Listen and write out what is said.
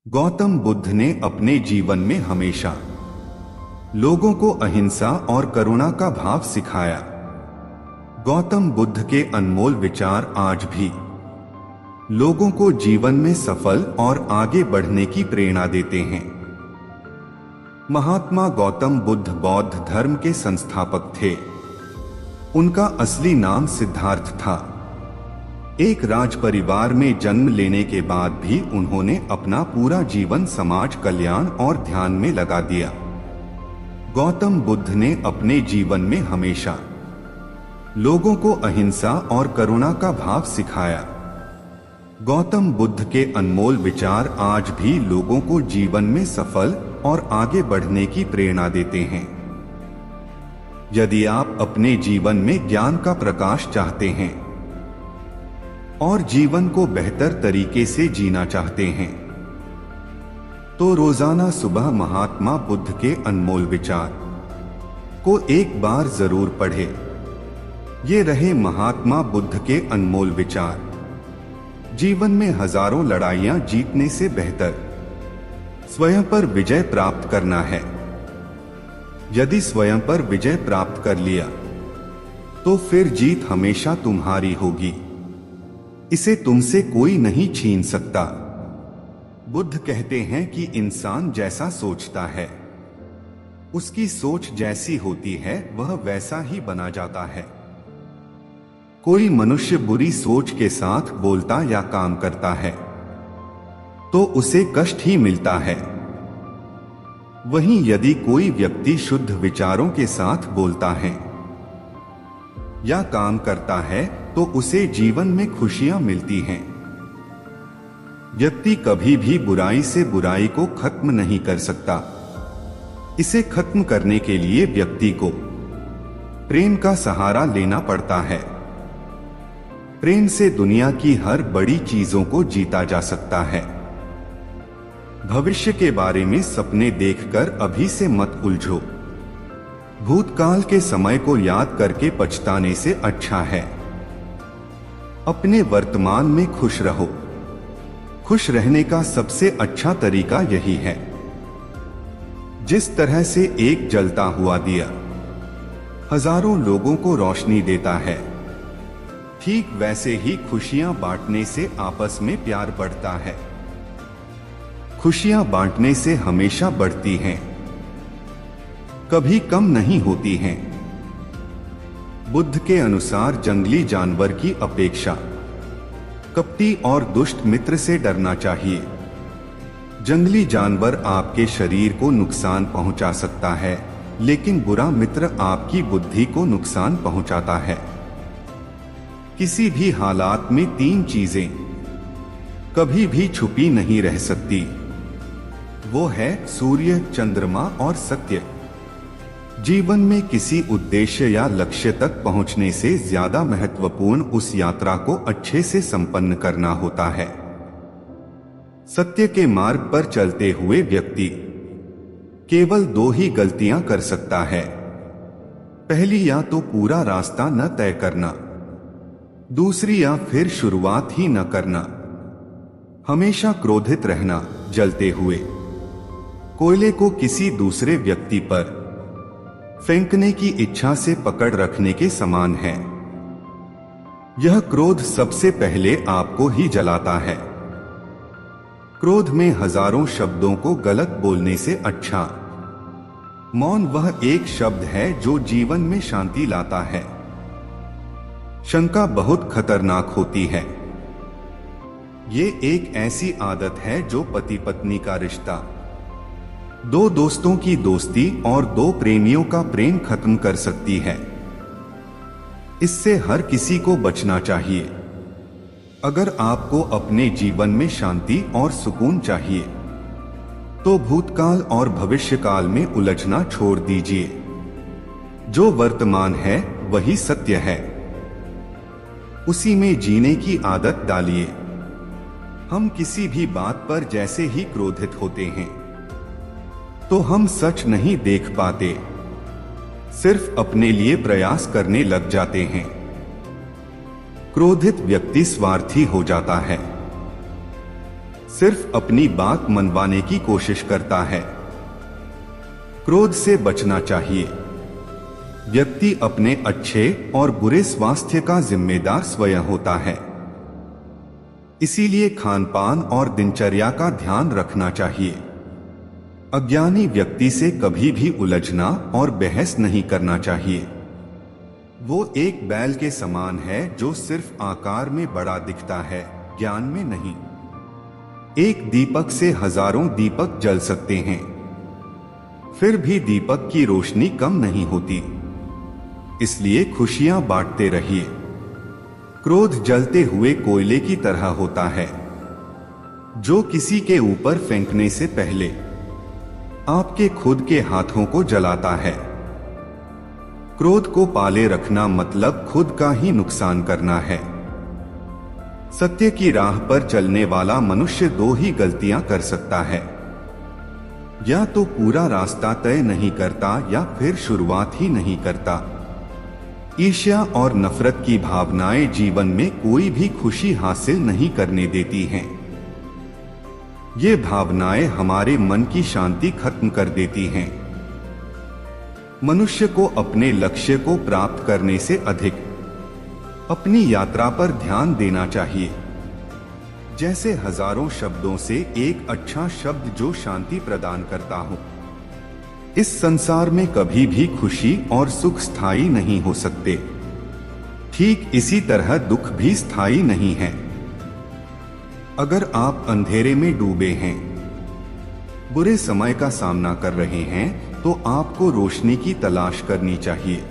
गौतम बुद्ध ने अपने जीवन में हमेशा लोगों को अहिंसा और करुणा का भाव सिखाया। गौतम बुद्ध के अनमोल विचार आज भी लोगों को जीवन में सफल और आगे बढ़ने की प्रेरणा देते हैं। महात्मा गौतम बुद्ध बौद्ध धर्म के संस्थापक थे। उनका असली नाम सिद्धार्थ था। एक राज परिवार में जन्म लेने के बाद भी उन्होंने अपना पूरा जीवन समाज कल्याण और ध्यान में लगा दिया। गौतम बुद्ध ने अपने जीवन में हमेशा लोगों को अहिंसा और करुणा का भाव सिखाया। गौतम बुद्ध के अनमोल विचार आज भी लोगों को जीवन में सफल और आगे बढ़ने की प्रेरणा देते हैं। यदि आप अपने जीवन में ज्ञान का प्रकाश चाहते हैं और जीवन को बेहतर तरीके से जीना चाहते हैं तो रोजाना सुबह महात्मा बुद्ध के अनमोल विचार को एक बार जरूर पढ़ें। ये रहे महात्मा बुद्ध के अनमोल विचार। जीवन में हजारों लड़ाइयां जीतने से बेहतर स्वयं पर विजय प्राप्त करना है। यदि स्वयं पर विजय प्राप्त कर लिया तो फिर जीत हमेशा तुम्हारी होगी। इसे तुमसे कोई नहीं छीन सकता। बुद्ध कहते हैं कि इंसान जैसा सोचता है उसकी सोच जैसी होती है वह वैसा ही बना जाता है। कोई मनुष्य बुरी सोच के साथ बोलता या काम करता है तो उसे कष्ट ही मिलता है। वहीं यदि कोई व्यक्ति शुद्ध विचारों के साथ बोलता है या काम करता है तो उसे जीवन में खुशियां मिलती हैं। व्यक्ति कभी भी बुराई से बुराई को खत्म नहीं कर सकता। इसे खत्म करने के लिए व्यक्ति को प्रेम का सहारा लेना पड़ता है। प्रेम से दुनिया की हर बड़ी चीजों को जीता जा सकता है। भविष्य के बारे में सपने देखकर अभी से मत उलझो। भूतकाल के समय को याद करके पछताने से अच्छा है अपने वर्तमान में खुश रहो। खुश रहने का सबसे अच्छा तरीका यही है। जिस तरह से एक जलता हुआ दिया हजारों लोगों को रोशनी देता है, ठीक वैसे ही खुशियां बांटने से आपस में प्यार बढ़ता है। खुशियां बांटने से हमेशा बढ़ती हैं, कभी कम नहीं होती हैं। बुद्ध के अनुसार जंगली जानवर की अपेक्षा कपटी और दुष्ट मित्र से डरना चाहिए। जंगली जानवर आपके शरीर को नुकसान पहुंचा सकता है, लेकिन बुरा मित्र आपकी बुद्धि को नुकसान पहुंचाता है। किसी भी हालात में तीन चीजें कभी भी छुपी नहीं रह सकती। वो है सूर्य, चंद्रमा और सत्य। जीवन में किसी उद्देश्य या लक्ष्य तक पहुंचने से ज्यादा महत्वपूर्ण उस यात्रा को अच्छे से संपन्न करना होता है। सत्य के मार्ग पर चलते हुए व्यक्ति केवल दो ही गलतियां कर सकता है। पहली, या तो पूरा रास्ता न तय करना, दूसरी या फिर शुरुआत ही न करना। हमेशा क्रोधित रहना जलते हुए कोयले को किसी दूसरे व्यक्ति पर फेंकने की इच्छा से पकड़ रखने के समान है। यह क्रोध सबसे पहले आपको ही जलाता है। क्रोध में हजारों शब्दों को गलत बोलने से अच्छा मौन वह एक शब्द है जो जीवन में शांति लाता है। शंका बहुत खतरनाक होती है। ये एक ऐसी आदत है जो पति पत्नी का रिश्ता, दो दोस्तों की दोस्ती और दो प्रेमियों का प्रेम खत्म कर सकती है। इससे हर किसी को बचना चाहिए। अगर आपको अपने जीवन में शांति और सुकून चाहिए तो भूतकाल और भविष्यकाल में उलझना छोड़ दीजिए। जो वर्तमान है वही सत्य है, उसी में जीने की आदत डालिए। हम किसी भी बात पर जैसे ही क्रोधित होते हैं तो हम सच नहीं देख पाते, सिर्फ अपने लिए प्रयास करने लग जाते हैं। क्रोधित व्यक्ति स्वार्थी हो जाता है। सिर्फ अपनी बात मनवाने की कोशिश करता है। क्रोध से बचना चाहिए। व्यक्ति अपने अच्छे और बुरे स्वास्थ्य का जिम्मेदार स्वयं होता है। इसीलिए खानपान और दिनचर्या का ध्यान रखना चाहिए। अज्ञानी व्यक्ति से कभी भी उलझना और बहस नहीं करना चाहिए। वो एक बैल के समान है जो सिर्फ आकार में बड़ा दिखता है, ज्ञान में नहीं। एक दीपक से हजारों दीपक जल सकते हैं, फिर भी दीपक की रोशनी कम नहीं होती। इसलिए खुशियां बांटते रहिए। क्रोध जलते हुए कोयले की तरह होता है, जो किसी के ऊपर फेंकने से पहले आपके खुद के हाथों को जलाता है। क्रोध को पाले रखना मतलब खुद का ही नुकसान करना है। सत्य की राह पर चलने वाला मनुष्य दो ही गलतियां कर सकता है, या तो पूरा रास्ता तय नहीं करता या फिर शुरुआत ही नहीं करता। ईर्ष्या और नफरत की भावनाएं जीवन में कोई भी खुशी हासिल नहीं करने देती हैं। ये भावनाएं हमारे मन की शांति खत्म कर देती हैं। मनुष्य को अपने लक्ष्य को प्राप्त करने से अधिक अपनी यात्रा पर ध्यान देना चाहिए। जैसे हजारों शब्दों से एक अच्छा शब्द जो शांति प्रदान करता हो। इस संसार में कभी भी खुशी और सुख स्थायी नहीं हो सकते। ठीक इसी तरह दुख भी स्थायी नहीं है। अगर आप अंधेरे में डूबे हैं, बुरे समय का सामना कर रहे हैं, तो आपको रोशनी की तलाश करनी चाहिए।